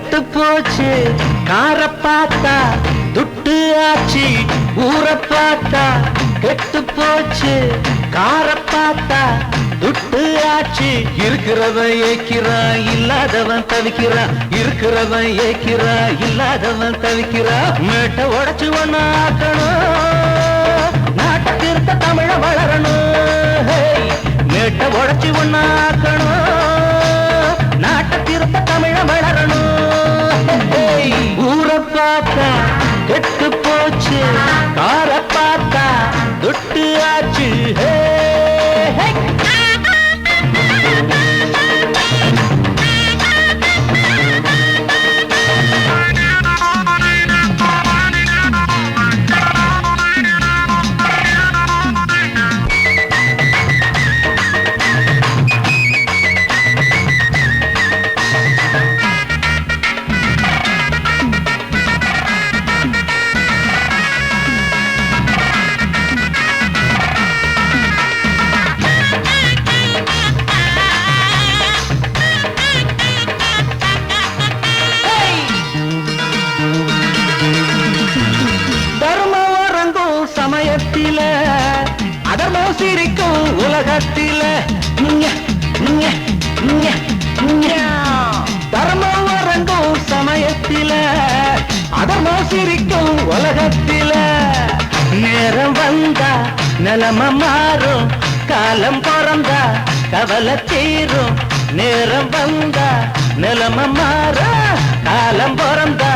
கெட்டு போச்சு கார பார்த்தா துட்டு ஆச்சு ஊர பார்த்தா கெட்டு போச்சு கார பார்த்தா துட்டு ஆச்சு இருக்கிறவன் ஏக்கிறான் இல்லாதவன் தவிக்கிறான் இருக்கிறவன் ஏக்கிறான் இல்லாதவன் தவிக்கிறான் மேட்டை உடைச்சு ஒண்ணு ஆக்கணும் நாட்டுக்கு இருக்க தமிழ வளரணும் மேட்டை உடைச்சு ஒண்ணு ஆக்கணும் நாட்டுக்கு இருக்க தமிழ வளரணும் ஊரை பார்த்தா கெட்டு போச்சு கார பார்த்தா துட்டு ஆச்சு அதர்மம் சிரிக்கும் உலகத்தில தர்மம் வரங்கும் சமயத்தில அதர்மம் சிரிக்கும் உலகத்தில நேரம் வந்தா நிலம மாறும் காலம் பிறந்தா கவலை தீரும் நேரம் வந்தா நிலம மாறும் காலம் பிறந்தா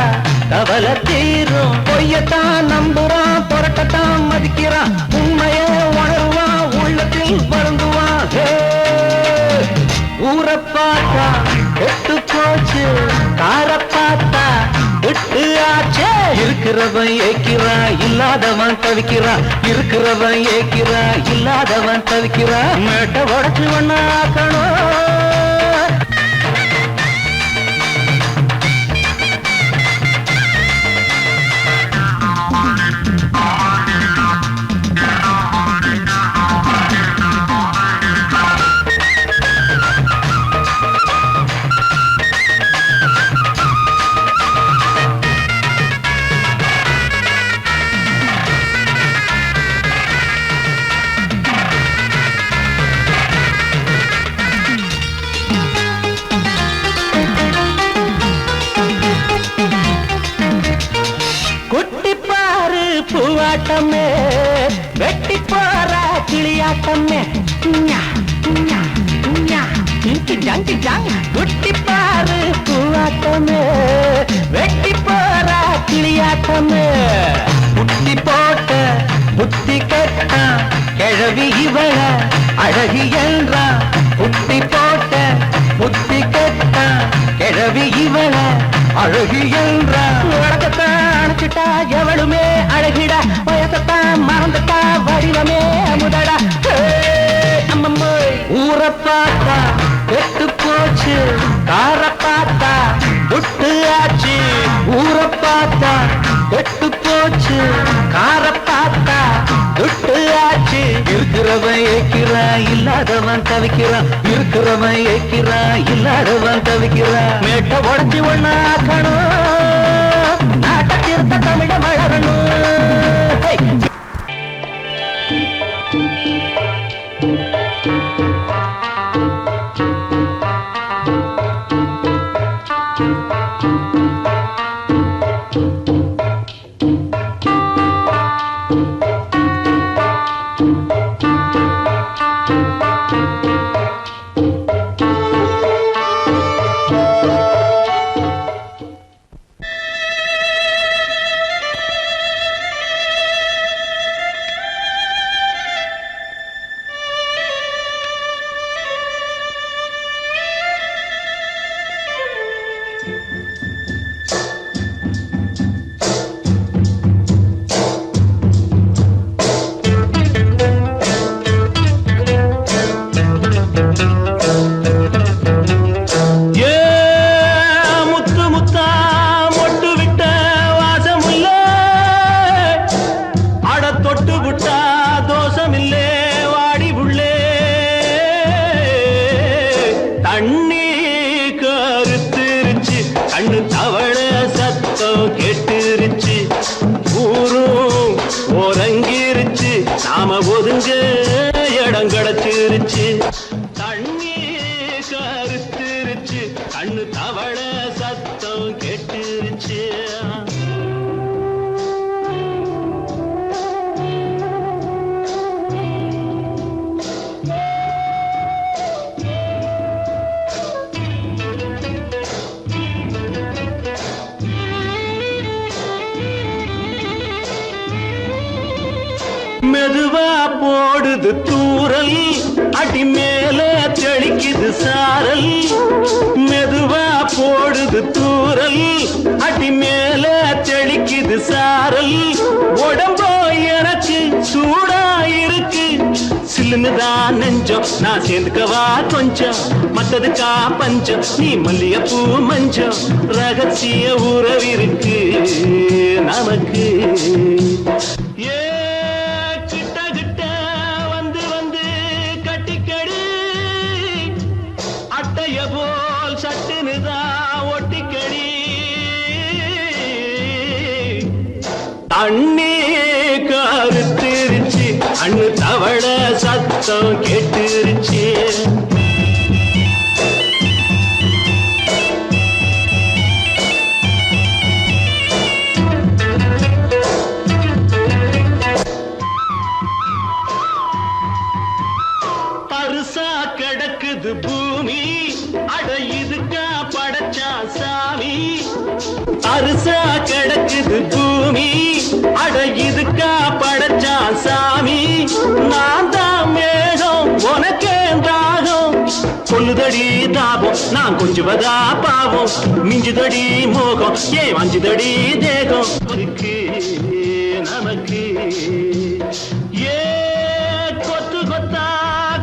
கவலை தீரும் பொய்யத்தான் நம்புறான் புரட்டத்தான் மதிக்கிறான் உண்மையை உணர்வான் உள்ளத்தில் வருந்துவான் ஊரை பார்த்தா கெட்டு போச்சு கார பார்த்தா விட்டு ஆச்சே இருக்கிறவன் ஏக்கிறான் இல்லாதவன் தவிக்கிறான் இருக்கிறவன் ஏக்கிறான் இல்லாதவன் தவிக்கிறான் மேட்டை உடைச்சு ஒண்ணு ஆக்கணும் பூவாட்டமே வெட்டி போற கிளியாட்டமே குட்டி பாரு பூவாட்டமே வெட்டி போற கிளியாட்டமே புட்டி போட்ட புத்தி கட்டா கிழவி இவள அழகி என்றான் புட்டி போட்ட புத்தி கட்டா கிழவி இவள அழகி என்றான் உலகத்தான் அணைச்சிட்டா எவளுமே அழகிடா வயசத்தான் மறந்துட்டா வடிவமே முதடா ஊரை பார்த்தா கெட்டு போச்சு கார பார்த்தா துட்டு ஆச்சு ஊரை பார்த்தா கெட்டு போச்சு கார பார்த்தா துட்டு ஆச்சு இருக்கிறவன் ஏக்கிறான் இல்லாதவன் தவிக்கிறான் இருக்கிறவன் ஏக்கிறான் இல்லாதவன் தவிக்கிறான் மேட்டை உடைச்சு ஒண்ணு ஆக்கணும் நாட்டுக்கு இருக்க தமிழ வளரணும் போடுது தூரல் அடி மேல தெளிக்குது சாரல் மெதுவா போடுது தூரல் அடி மேல தெளிக்குது சாரல் உடம்போ எனக்கு சூடா இருக்கு சில்லுன்னுதான் நெஞ்சம் நான் சேர்ந்துக்கவா கொஞ்சம் மத்ததுக்கா பஞ்சம் நீ மல்லிகைப்பூ மஞ்சம் ரகசிய உறவிருக்கு நமக்கு ஏ கிட்ட கிட்ட வந்து வந்து கட்டிக்கடி அட்டைய போல் சட்டுனுதான் ஒட்டிக்கடி தண்ணி கருத்திருச்சு அண்ணு தவள சத்தம் கேட்டுருச்சு பருசா கிடக்குது பூமி அட இதுக்கா படைச்சா சாமி அரிசா கிடக்குது பூமி அட இதுக்கா படைச்சா சாமி நான் தான் மேகம் உனக்கே தாகம் கொல்லுதடி தாபம் நான் கொஞ்சுவதா பாவம் மிஞ்சுதடி மோகம் ஏன் வஞ்சுதடி தேகம் நமக்கு ஏ கொத்து கொத்தா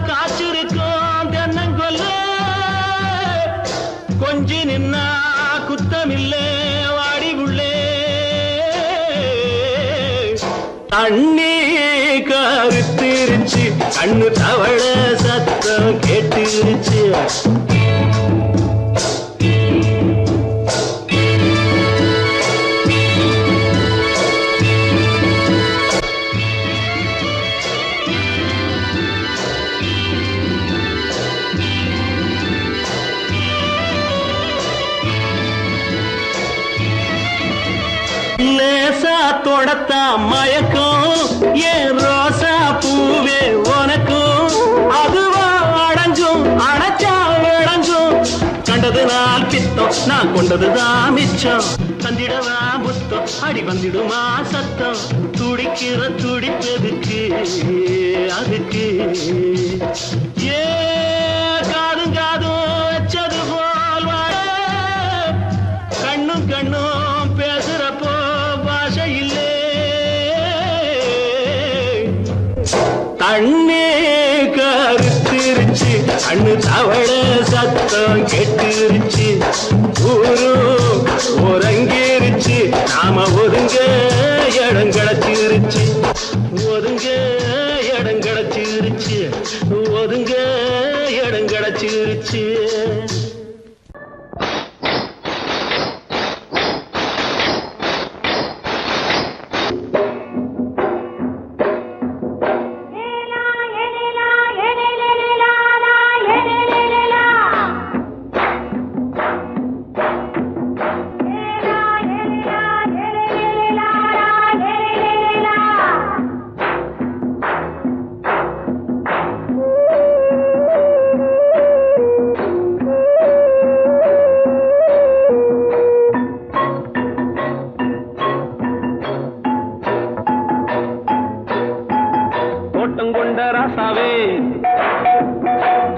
காய்ச்சிருக்கும் தென்னங்கொல்ல கொஞ்சி நின்னா குத்தமில்லே வாடி உள்ளே தண்ணி கருத்திருச்சு கண்ணு தவள சத்தம் கேட்டுருச்சு லேசா தொடத்தா மயக்கம் ஏன் ரோசா பூவே உனக்கும் அதுவா அடங்கும் அடைச்சா விளங்கும் கண்டது நாள் பித்தம் நான் கொண்டதுதான் மிச்சம் தந்திடவா புத்தம் அடி வந்திடுமா சத்தம் துடிக்கிற துடிப்பதுக்கு அதுக்கு ஏ காதும் காதும் வச்சது போல் வாழ கண்ணும் கண்ணும் பேசுறப்போ பாஷை இல்லே தண்ணே கருத்திருச்சு அண்ணு தவள சத்தம் கெட்டுருச்சு ஊரு ஒரங்கிருச்சு நாம ஒதுங்க இடம் கிடைச்சிருச்சு ஒதுங்க இடம் கிடைச்சிருச்சு ஒதுங்க இடம் கிடைச்சிருச்சு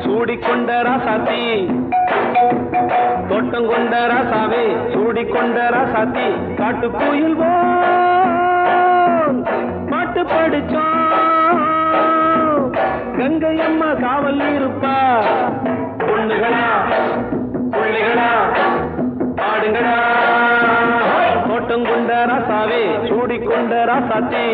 சூடிக்கொண்ட ராசாத்தி தோட்டம் கொண்ட ராசாவே சூடிக்கொண்ட ராசாத்தி காட்டு கோயில் பாட்டு படிச்சோம் கங்கை அம்மா காவல் இருப்பா பொண்ணுகளா பிள்ளைகளா பாடுங்களா தோட்டம் கொண்ட ராசாவே சூடிக்கொண்ட ராசாத்தி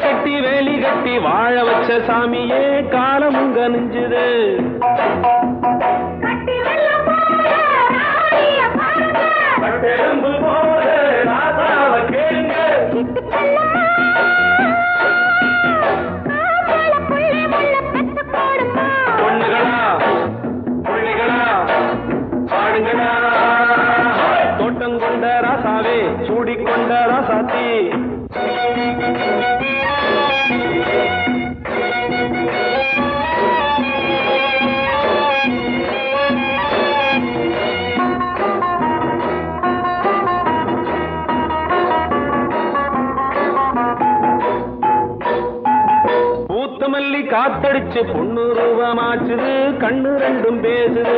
கட்டி வேலி கட்டி வாழ வச்ச சாமியே காலமுங்க நெஞ்சுது பொண்ணுகளா பிள்ளைகளா பாடுங்களா தோட்டம் கொண்ட பிடிச்சு பொண்ணு ரூபமாச்சுது கண்ணு ரெண்டும் பேசுது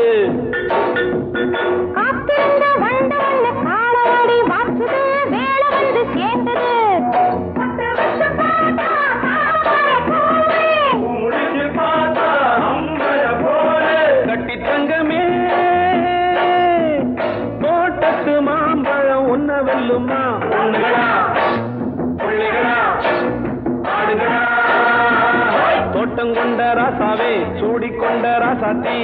கட்டி தங்கமே தோட்டத்து மாம்பழம் உன்ன வெல்லுமா தோட்டம் கொண்ட ராசாவே சூடிக்கொண்ட ராசாத்தி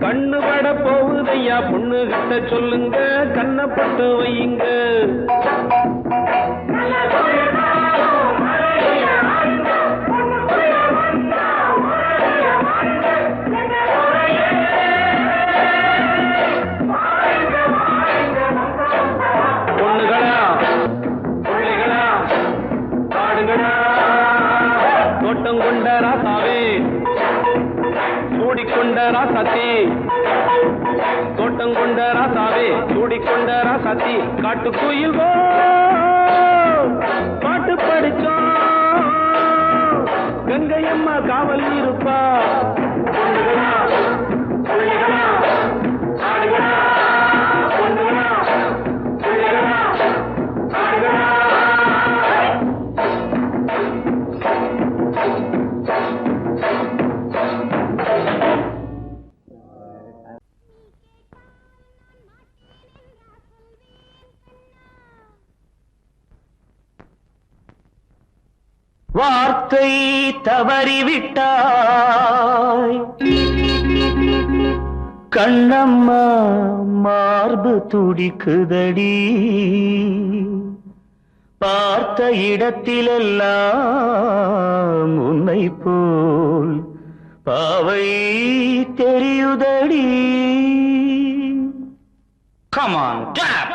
கண்ணு பட போகுதையா பொண்ணு கிட்ட சொல்லுங்க கண்ணப்பட்டு வையுங்க பொண்ணுகளா பிள்ளைகளா பாடுங்களா தோட்டம் கொண்ட ராசாவே சூடிக்கொண்ட ராசாத்தி தோட்டம் கொண்ட ராசாவே சூடிக்கொண்ட ராசாத்தி காட்டு கோயில் பாட்டு படிச்சோம் கங்கையம்மா காவல் இருப்பா பொண்ணுகளா பிள்ளைகளா ஆடுகளா பொண்ணுகளா பிள்ளைகளா ஆடுகளா வார்த்தை தவறிவிட்டாய் கண்ணம்மா மார்பு துடிக்குதடி பார்த்த இடத்திலெல்லாம் உன்னை போல் பாவை தெரியுதடி Come on, clap!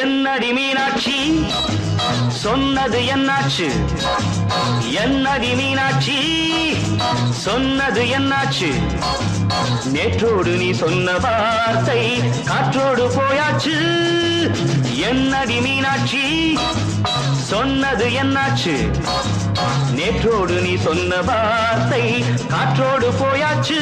என்னடி மீனாட்சி சொன்னது என்னாச்சு என்னடி மீனாட்சி சொன்னது என்னாச்சு நேற்றோடு நீ சொன்ன வார்த்தை காற்றோடு போயாச்சு என்னடி மீனாட்சி சொன்னது என்னாச்சு நேற்றோடு நீ சொன்ன வார்த்தை காற்றோடு போயாச்சு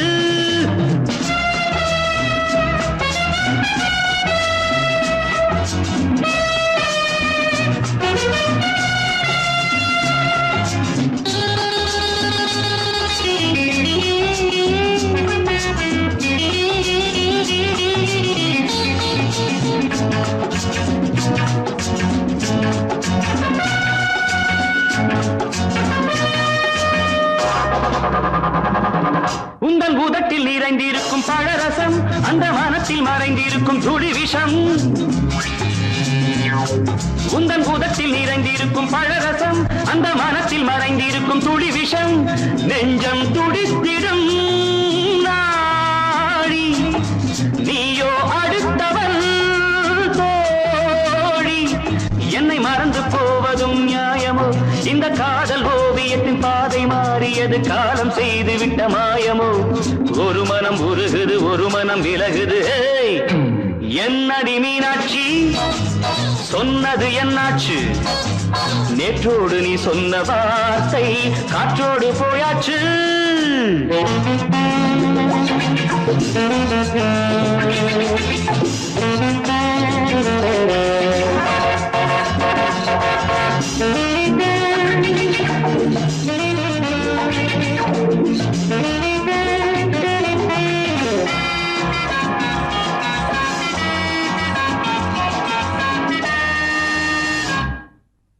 உந்தன் பூதத்தில் நிறைந்திருக்கும் பழரசம் அந்த வானத்தில் மறைந்திருக்கும் துளி விஷம் உந்தன் பூதத்தில் நிறைந்திருக்கும் பழரசம் அந்த வானத்தில் மறைந்திருக்கும் துளி விஷம் நெஞ்சம் துடித்திடும் நாடி நீயோ அடுத்தவன் தோழி என்னை மறந்து போவதும் நியாயமோ இந்த காதல் ஓவியத்தின் பாதை மாறியது காலம் செய்து விட்ட மாயமோ ஒரு மனம் உருகுது ஒரு மனம் விலகுது என்னடி மீனாட்சி சொன்னது என்னாச்சு நேற்றோடு நீ சொன்ன வார்த்தை காற்றோடு போயாச்சு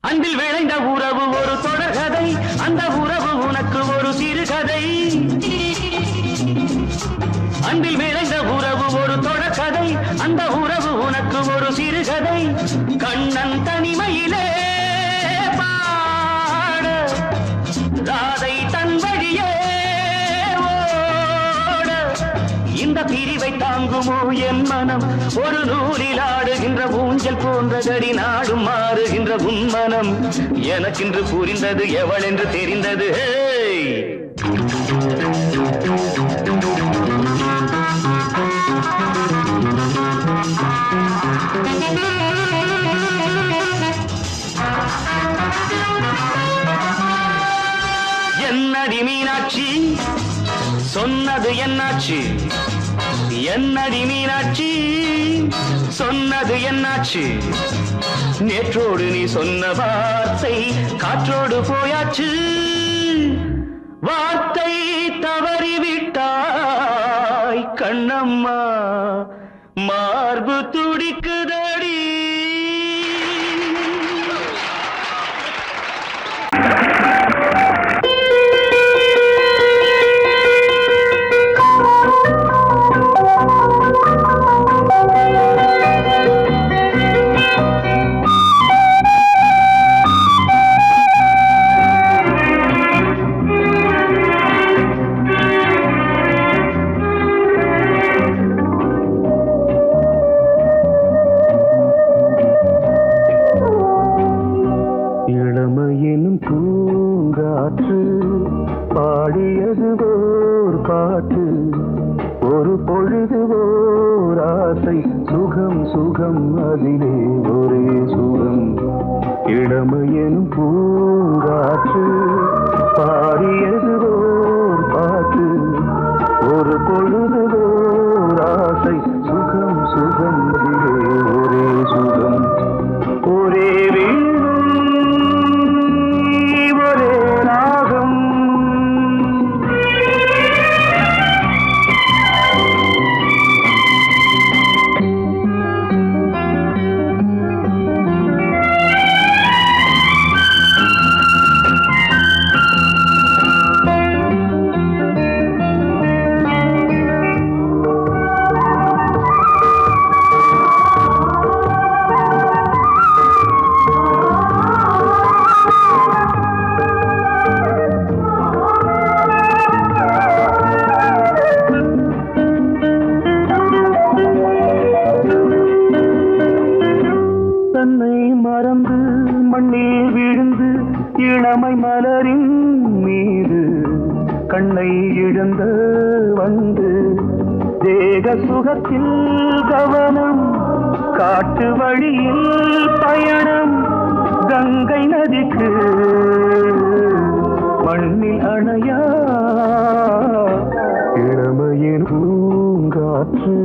அன்பில் விளைந்த உறவு ஒரு தொடர்கதை அந்த உறவு உனக்கு ஒரு சிறுகதை அன்பில் விளைந்த உறவு ஒரு தொடர்கதை அந்த உறவு உனக்கு ஒரு சிறுகதை கண்ணன் தனிமையிலே என் மனம் ஒரு நூலில் ஆடுகின்ற ஊஞ்சல் போன்றதடி நாடும் மாறுகின்ற உன்மனம் எனக்கென்று புரிந்தது எவள் என்று தெரிந்தது என்னடி மீனாட்சி சொன்னது என்னாச்சு என்னடி மீனாட்சி சொன்னது என்னாச்சு நேற்றோடு நீ சொன்ன வார்த்தை காற்றோடு போயாச்சு வார்த்தை தவறிவிட்டாய் கண்ணம்மா மார்பு துடிக்குதடி இளமையினும் பூங்காற்று பாடியது ஓர் பாட்டு ஒரு பொழுது ஓர் ஆசை சுகம் சுகம் அதிலே ஒரே சுகம் இளமையினும் பூங்காற்று பாடியது ஓர் பாட்டு ஒரு பொழுது ஓர் ஆசை சுகம் சுகம் அதிலே ஒரே சுகம் ஒரே மறந்து மண்ணில் விழுந்து இளமை மலரின் மீது கண்ணை இழந்த வந்து தேக சுகத்தில் கவனம் காட்டு வழியில் பயணம் கங்கை நதிக்கு மண்ணில் அணையா இளமையின் பூங்காற்று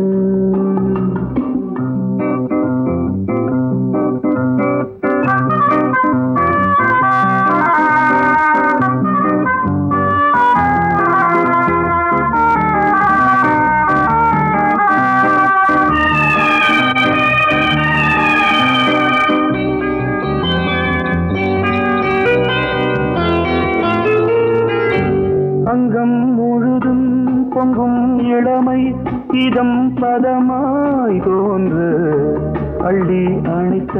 அங்கம் முழுதும் பொங்கும் இளமை இதம் பதமாய் தோன்று அள்ளி அணைத்த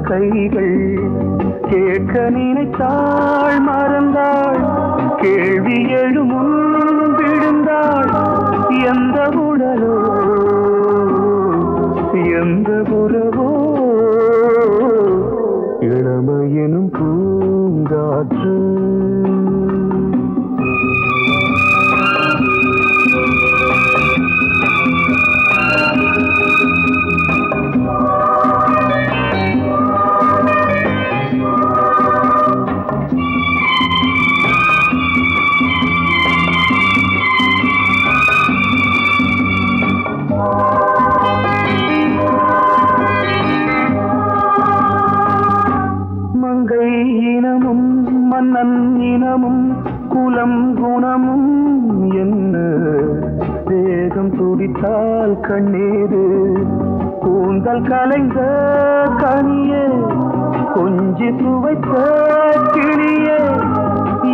கைகள் கேட்க நினைத்தாள் மறந்தாள் கேள்வி எழுமுன் விழுந்தாள் எந்த உடலோ எந்த புறவோ இளமையெனும் பூங்காற்று இனமும் மன்னன் இனமும் குலம் குணமும் என்ன தேகம் துடித்தால் கண்ணீரு கூந்தல் கலைந்த கனியே கொஞ்சி சுவைத்த கிளியே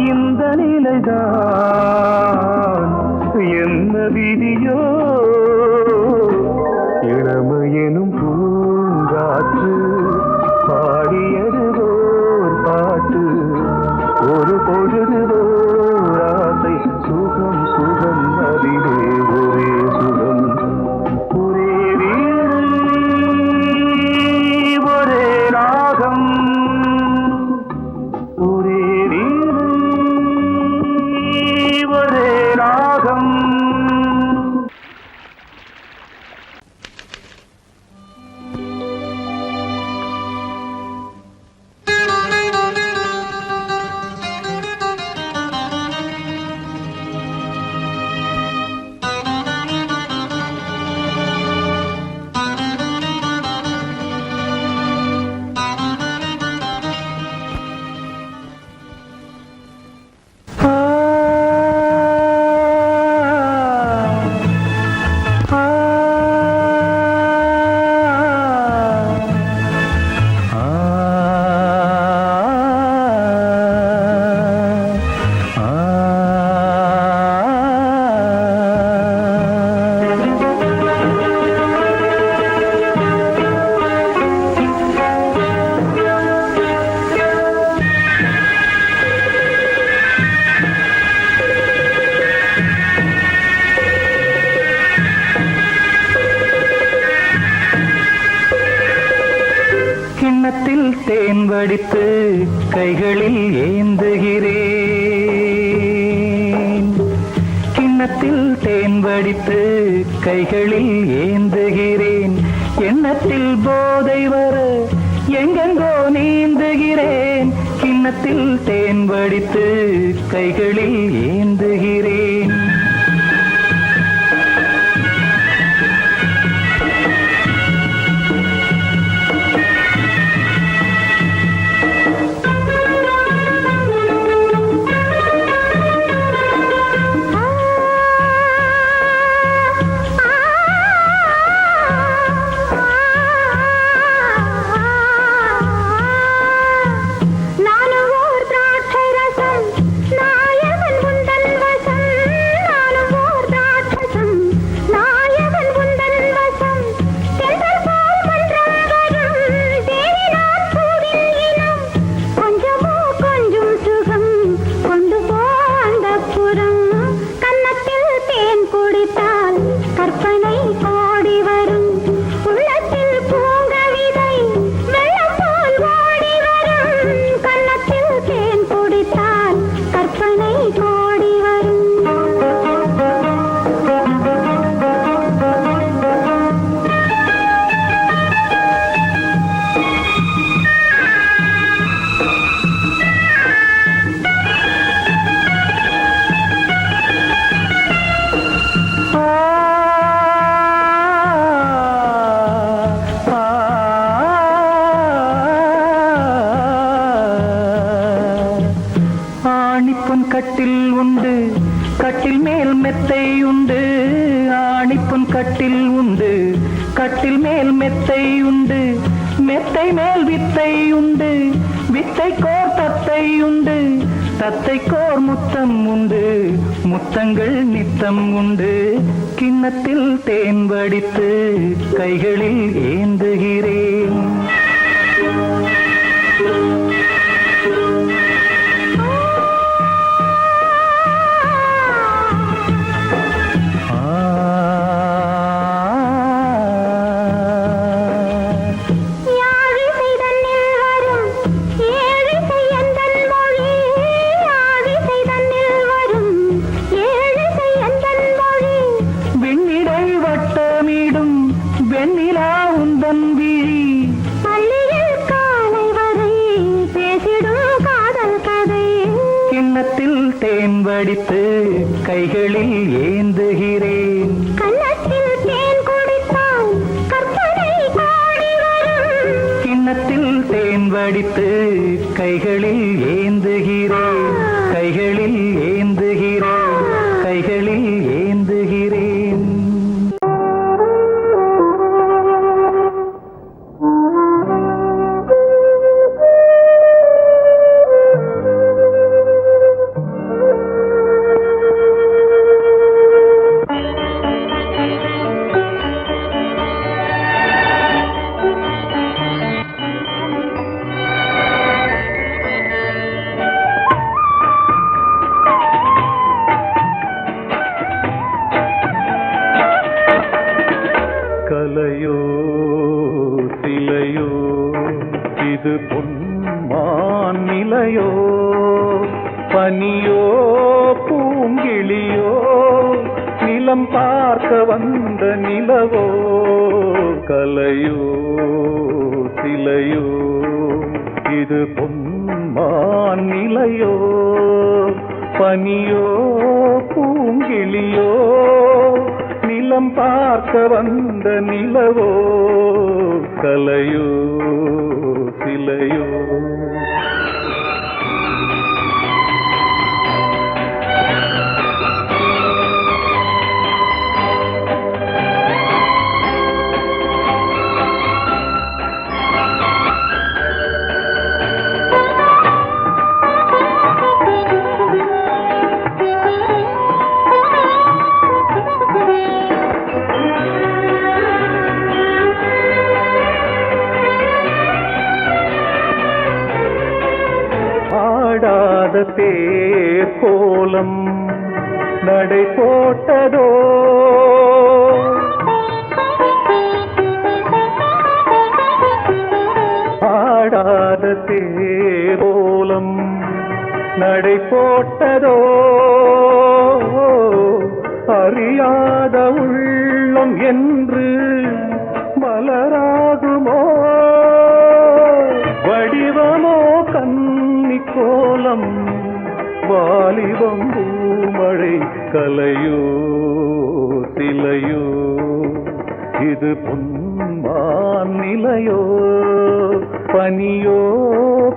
இந்த நிலைதான் என்ன விதியோ இளமையெனும் பூங்காற்று பாடியது பாட்டு ஒரு பொழுது ஆசை சுகம் சுகம் அதிலே ஒரே சுகம் ஒரே வடித்து கைகளில் ஏந்துகிறேன். கிண்ணத்தில் தேன் வடித்து கைகளில் ஏந்துகிறேன். எண்ணத்தில் போதை வர எங்கெங்கோ நீந்துகிறேன். கிண்ணத்தில் தேன் வடித்து கைகளில் ஏந்துகிறேன். கட்டில் உண்டு, கட்டில் மேல் மெத்தை உண்டு. ஆணிப்பொன் கட்டில் உண்டு, கட்டில் மேல் மெத்தை உண்டு. மெத்தை மேல் வித்தை உண்டு, வித்தை கோர் தத்தை உண்டு. தத்தை கோர் முத்தம் உண்டு, முத்தங்கள் நித்தம் உண்டு. கிண்ணத்தில் தேன் வடித்து கைகளில் ஏந்துகிறேன். தேன் வடித்து கைகளில் ஏந்துகிறேன். கன்னத்தில் தேன் குடித்தால் கற்பனை கோடி வரும். கிண்ணத்தில் தேன் வடித்து கைகளில் ஏந்துகிறேன். கைகளில் ஏந்துகிறேன். கைகளில் ஏந்துகிறேன். கலையோ சிலையோ இது பொன்மான் நிலையோ, பனியோ பூங்கிளியோ நிலம் பார்க்க வந்த நிலவோ. கலையோ சிலையோ இது பொன்மான் நிலையோ, பனியோ பூங்கிளியோ நிலம் பார்க்க வந்த நிலவோ. கலையோ சிலையோ. ஆடாத தேர் கோலம் நடை போட்டதோ, ஆடாத கோலம் நடை போட்டதோ அறியாத உள்ளம் என்று மலராகுமோ வடிவமோ கன்னி கோலம் வாலிபம் பூமழை கலையோ சிலையோ இது பொன்மான் நிலையோ பனியோ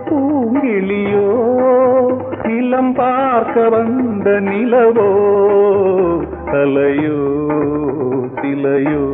பூங்கிளியோ நிலம் பார்க்க வந்த நிலவோ கலையோ சிலையோ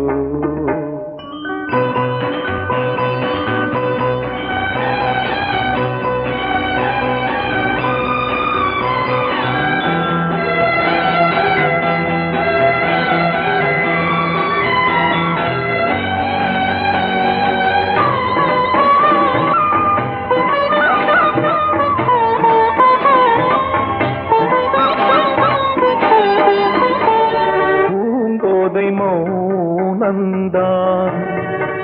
மௌனந்தான்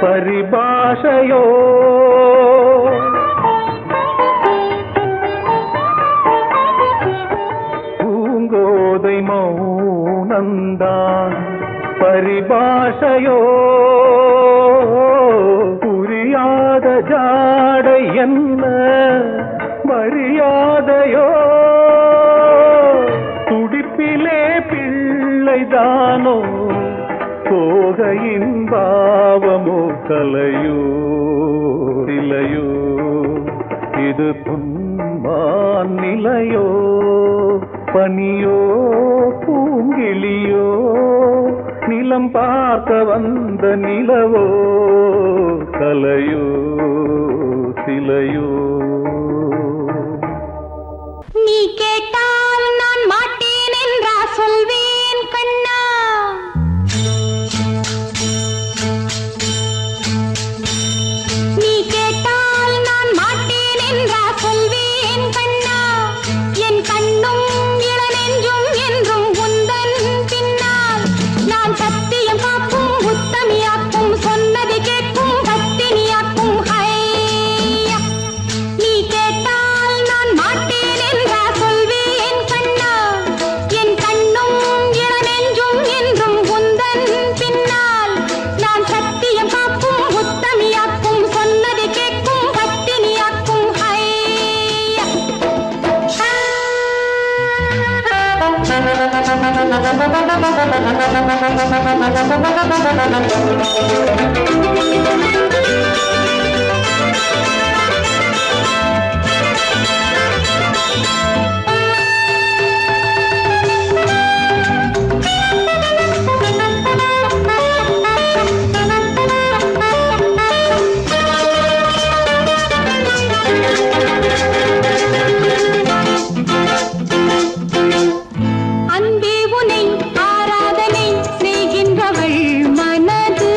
பரிபாஷையோ பூங்கோதை மௌனந்தான் பரிபாஷையோ புரியாத ஜாடை என்ன மரியாதையோ துடிப்பிலே பிள்ளைதானோ சோகையின் பாவமோ கலையோ சிலையோ இது பொன்மான் நிலையோ பனியோ பூங்கிளியோ நிலம் பார்க்க வந்த நிலவோ கலையோ சிலையோ நீ கேட்டால் நான் மாட்டேன் என்றா சொல்வேன் கண்ணா நீ கேட்டால் நான் மாட்டேன் என்றா சொல்வேன் கண்ணா என் கண்ணும் இளநெஞ்சும் என்றும் உந்தன் பின்னால் நான் சத்தியம் காக்கும் உத்தமியாக்கும் சொன்னது கேட்கும் பத்தினியாக்கும் ஹையா நீ கேட்டால் நான் மாட்டேன் என்றா சொல்வேன் கண்ணா என் கண்ணும் இளநெஞ்சும் என்றும் உந்தன் பின்னால் நான் சத்தியம் காக்கும் உத்தமியாக்கும் சொன்னது கேட்கும் பத்தினியாக்கும் ஹையா அன்பே உனை ஆராதனை செய்கின்றவள் மனது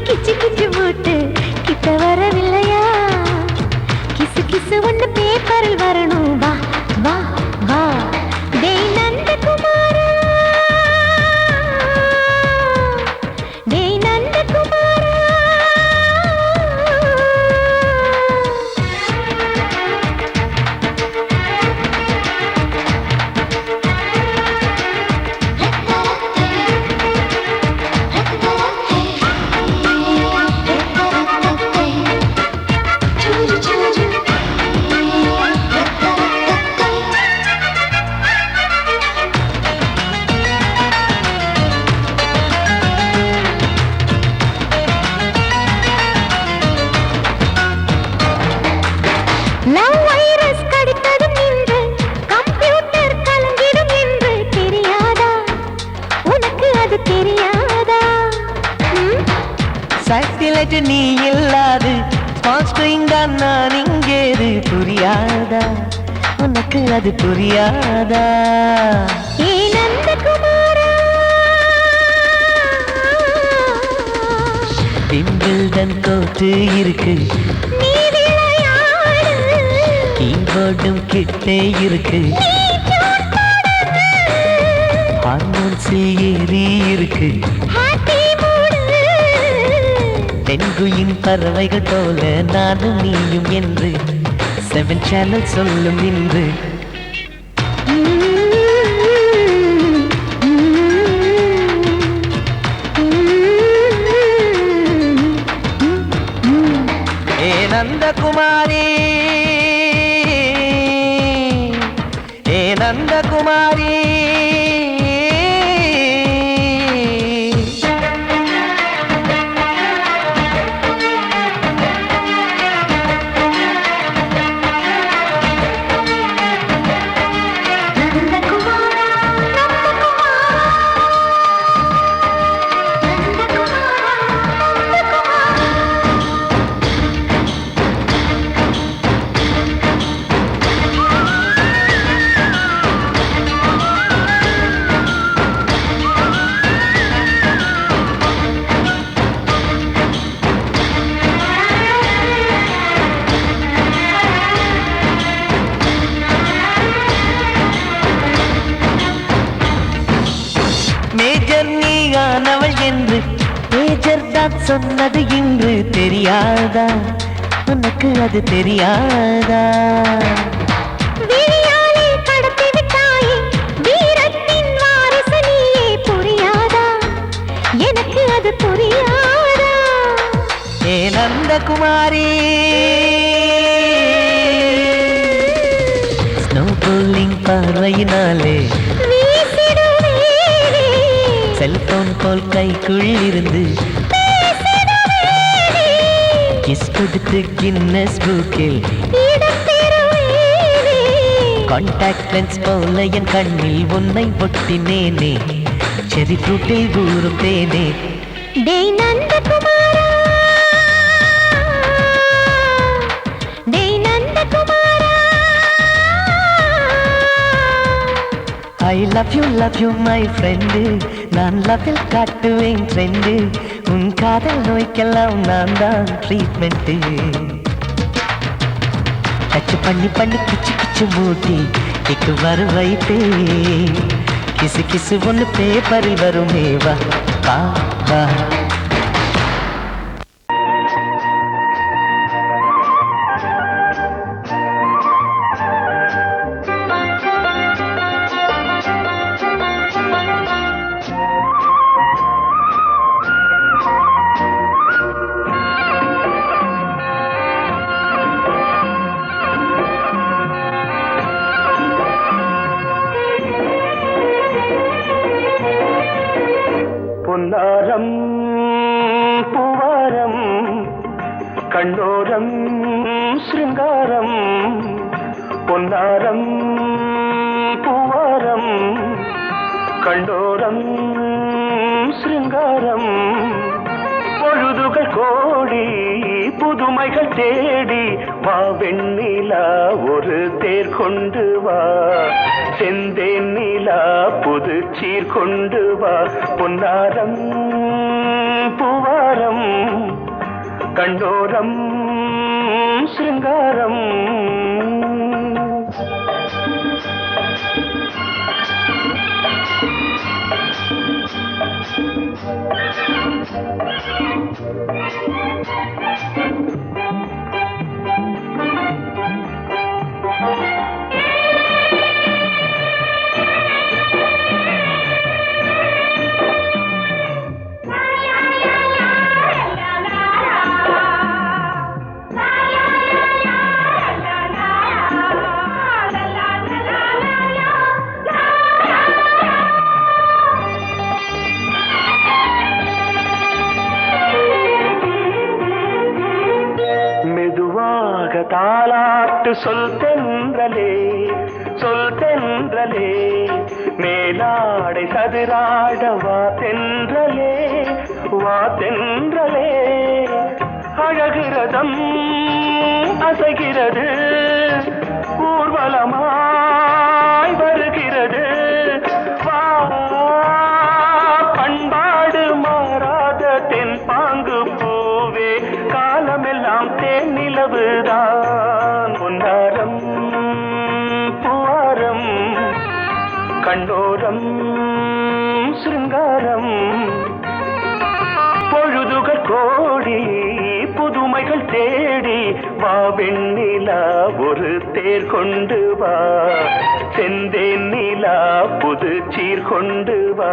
கிச்சு கிச்சு மூட்டு கிட்ட வரவில்லையா கிசு கிசு ஒண்ணு பேப்பரில் வரணும் வா வா வா டேய் நந்தகுமாரா டேய் நந்தகுமாரா லவ் வைரஸ் கடித்ததும் நின்று கம்ப்யூட்டர் கலங்கிடும் என்று தெரியாதா உனக்கு அது தெரியாதா சாட்டிலைட் நீ இல்லாது ஸ்மால் ஸ்கிரீன் தான் நான் இங்கேது புரியாதா உனக்கு அது புரியாதா ஏ நந்தகுமாரா விம்பிள்டன் கோட்டு இருக்கு நீ விளையாடு கீபோர்டும் கிட்டே இருக்கு ஹார்மோன்ஸில் ஏறி இருக்கு ஹாப்பி மூடு தென்குயின் பறவைகள் போல நானும் நீயும் என்று 7 சேனல் சொல்லும் இன்று ஏ நந்தகுமாரி ஏ நந்தகுமாரி மேஜர் நீயானவள் என்று மேஜர் தான் சொன்னது இன்று தெரியாதா உனக்கு அது தெரியாதா விழியாலே கடத்தி விட்டாயே வீரத்தின் வாரிசு நீயே புரியாதா எனக்கு அது புரியாதா ஏ நந்தகுமாரி ஸ்னோ போலிங் பார்வையினாலே வீசிடுவேனே செல்போன் போல் கைக்குள் இருந்து கிஸ் கொடுத்து கின்னஸ் புக்கில் இடம் பெறுவேனே கான்டாக்ட் லென்ஸ் போல என் கண்ணில் உன்னை ஒட்டினேனே செரி ஃப்ரூட்டில் ஊறும் தேனே டேய் நந்தகுமாரா டேய் நந்தகுமாரா I love you my friend நான் லவ்வில் காட்டுவேன் ட்ரெண்டு உன் காதல் நோய்க்கெல்லாம் நான் தான் ட்ரீட்மெண்ட்டு டச் பண்ணி பண்ணி கிச்சு கிச்சு மூட்டி கிக்கு வரு வைப்பே கிசு கிசு ஒன்று பேப்பரில் வருமே வா வா வா பொன்னாரம் பூவாரம் கண்ணோரம் சிருங்காரம் பொன்னாரம் பூவாரம் கண்டோரம் சிருங்காரம் பொழுதுகள் கோடி புதுமைகள் தேடி வா வெண்ணிலா ஒரு தேர் கொண்டு வா செந்தேன் நிலா புது சீர் கொண்டு வா பொன்னாரம் பூவாரம் கண்டோரம் சிங்காரம் தாலாட்டு சொல் தென்றலே சொல் தென்றலே மேலாடை சதுராட வா தென்றலே வா தென்றலே அழகிறதம் அசைகிறது ஊர்வலமாய் வருகிறது வா பண்பாடு மாறாத தென் பாங்கு பூவே காலமெல்லாம் தேன் நிலவுதான் பொன்னாரம் பூவாரம் கண்டோரம் சிருங்காரம் பொழுதுகள் கோடி புதுமைகள் தேடி வா வெண்ணிலா ஒரு தேர் கொண்டு வா செந்தேன் நிலா புது சீர் கொண்டு வா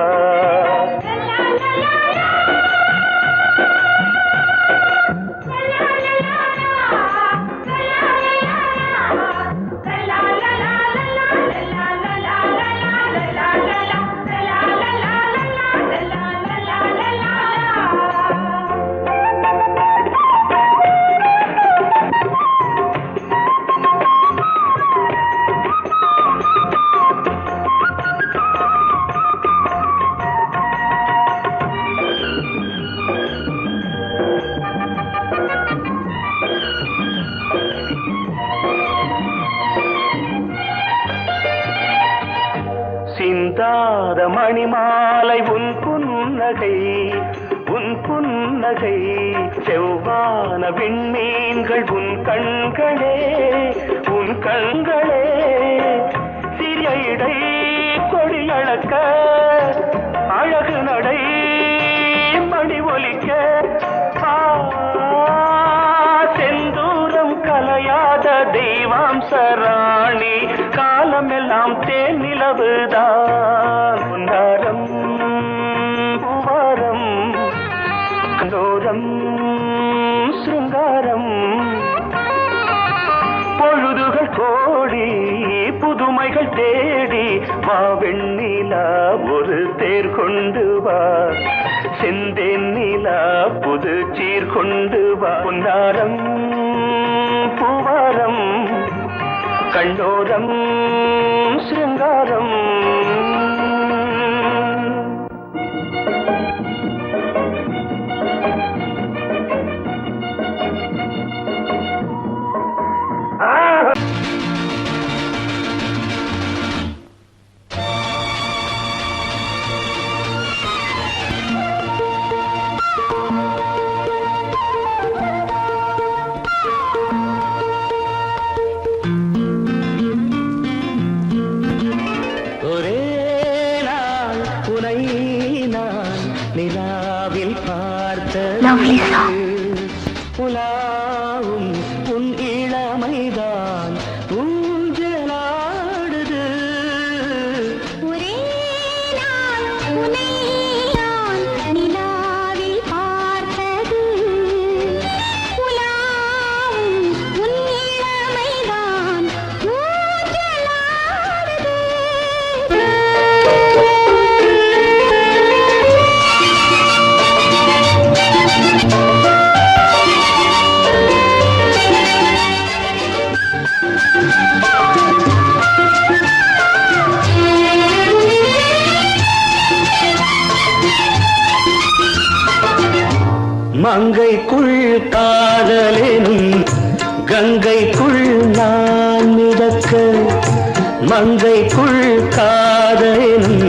சிந்தாத மணிமாலை உன் புன்னகை உன் புன்னகை செவ்வான விண்மீன்கள் உன் கண்களே உன் கண்களே சிறிய இடை கொடியளக்க அழகு நடை மணி ஒலிக்க செந்தூரம் கலையாத தெய்வாம்சராணி காலமெல்லாம் தேன் நிலவுதான் பொன்னாரம் பூவாரம் கண்டோரம் சிருங்காரம் பொழுதுகள் கோடி புதுமைகள் தேடி வா வெண்ணிலா ஒரு தேர் கொண்டு வா செந்தேன் நிலா புது சீர் கொண்டு வா பொன்னாரம் பூவாரம் கண்டோரம் சிருங்காரம் நிலாவில் பார்த்த புலாவும் உன் இளமைதான் ஊஞ்சலாடுது ஒரே நாள் உன்னை நான் நிலாவில் பார்த்தது புலாவும் உன் இளமைதான் ஊஞ்சலாடுது மங்கைக்குள் காதலெனும் கங்கைக்குள் நான் மிதக்க மங்கைக்குள் காதலெனும்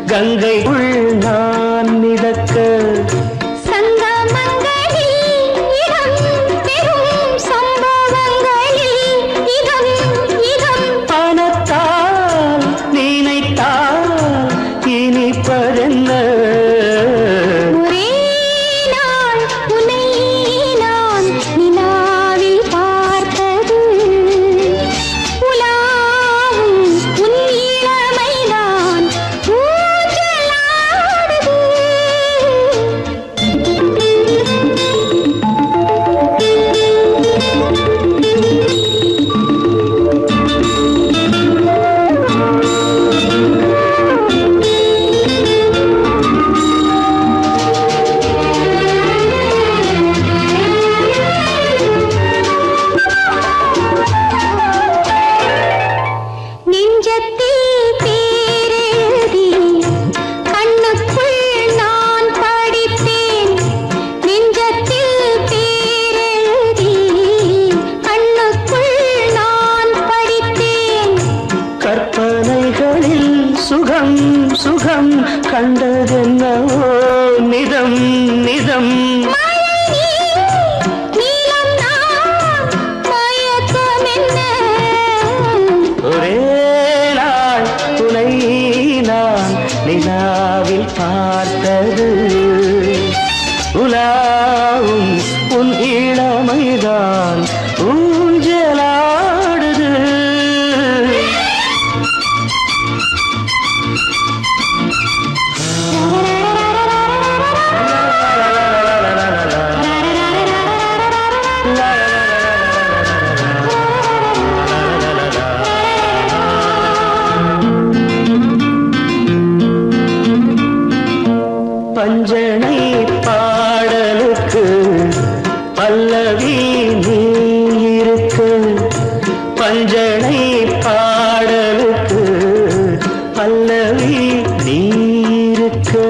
கங்கைக்குள் நான் மிதக்க சுகம் சுகம் கண்டதென்னவோ நிதம் நிதம் ஒரே நாள் துணை நான் நிலாவில் பார்த்தது உலாவும் உன் இளமைதான் ஊஞ்சலாடுது பஞ்சனை பாடலுக்கு பல்லவி நீ இருக்கு பஞ்சனை பாடலுக்கு பல்லவி நீ இருக்கு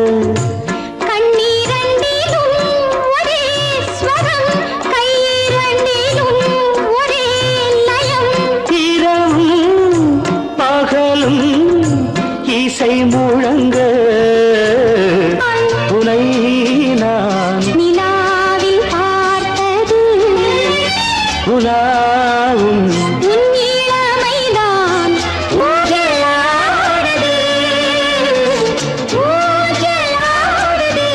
இரவும் பகலும் இசை முழங்க உனை நான் நிலாவில் பார்த்தது உலாவும் உன் இளமைதான் ஊஞ்சலாடுது ஊஞ்சலாடுது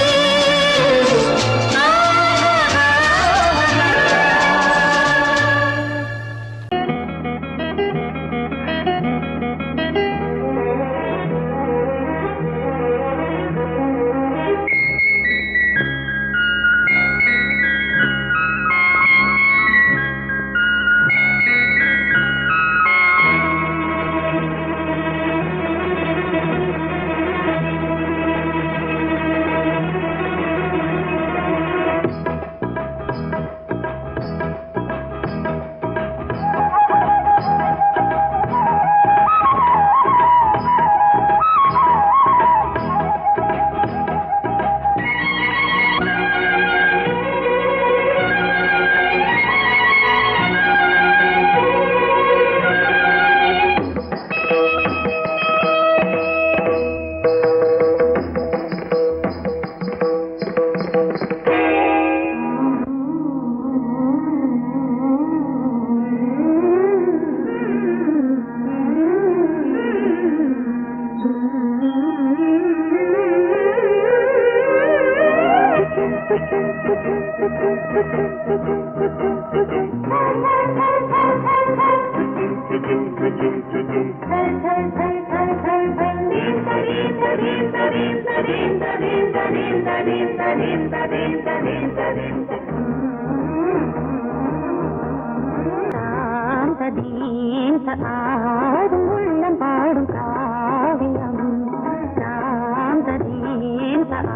ஆடும் உள்ளம் பாடும் காவியம்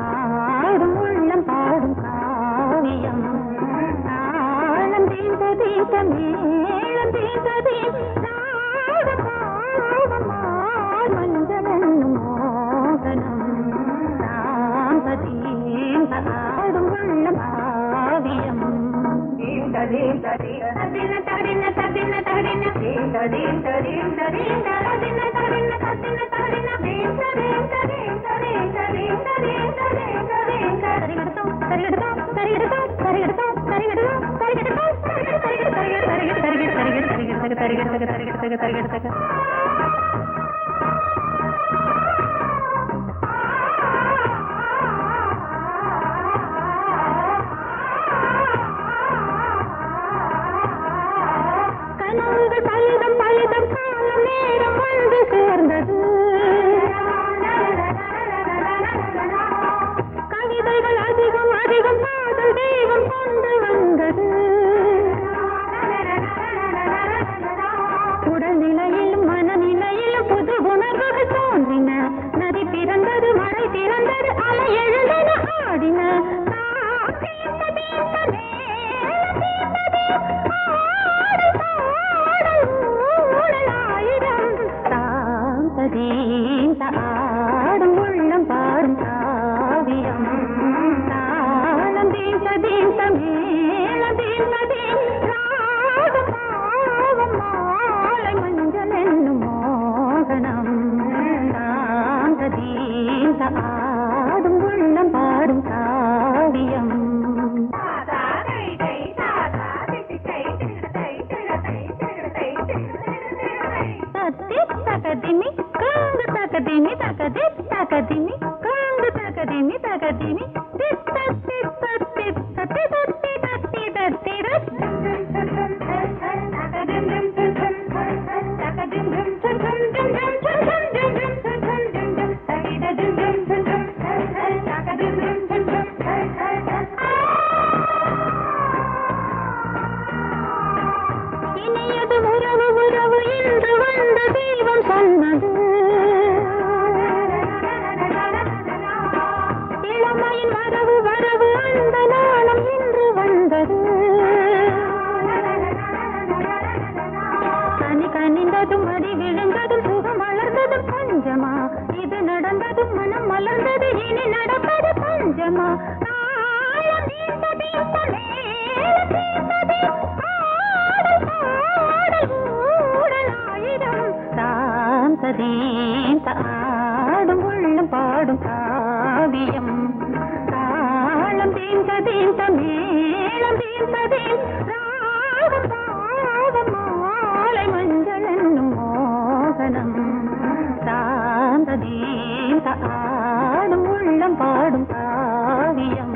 ஆடும் உள்ளம் பாடும் காவியம் தாளம் தீந்த தீந்த மேளம் தீந்த தீந்த மஞ்சளும் மோகனம் ஆடும் உள்ளம் காவியம் கனவுகள் பலிதம் பலிதம் காலம் நேரம் வந்து சேர்ந்தது கவிதைகள் அதிகம் அதிகம் காதல் தெய்வம் கொண்டு வந்தது உடல்நிலையில் மன ஆடும் உள்ளம் பாடும் காவியம் தகதிமி காங்கு தகதிமி தகதி தகதிமி காங்கு தகதிமி தகதிமி தித்தத்தி தத்தி தத்தி தத்தி தத்தி தத்தி இனியது உறவு உறவு என்று வந்த தெய்வம் சொன்னது இளமையின் வரவு வரவு அந்த நாளும் இன்று வந்தது கனி கனிந்ததும் அடி விழுந்ததும் சுகம் வளர்ந்ததும் பஞ்சமா இது நடந்ததும் மனம் மலர்ந்தது இனி நடப்பது பஞ்சமா தாளம் தீர்ந்தது மேளம் தீர்ந்தது ஆடல் பாடல் ஊடலாயிரம் சாந்ததீந்த ஆடும் உள்ளம் பாடும் காவியம் தாளம் தீர்ந்ததீந்த மேளம் தீர்ந்ததீன் ராகம் பாவம் மாலை மஞ்சள் என்னும் மோகனம் சாந்ததீந்த ஆடும் உள்ளம் பாடும் காவியம்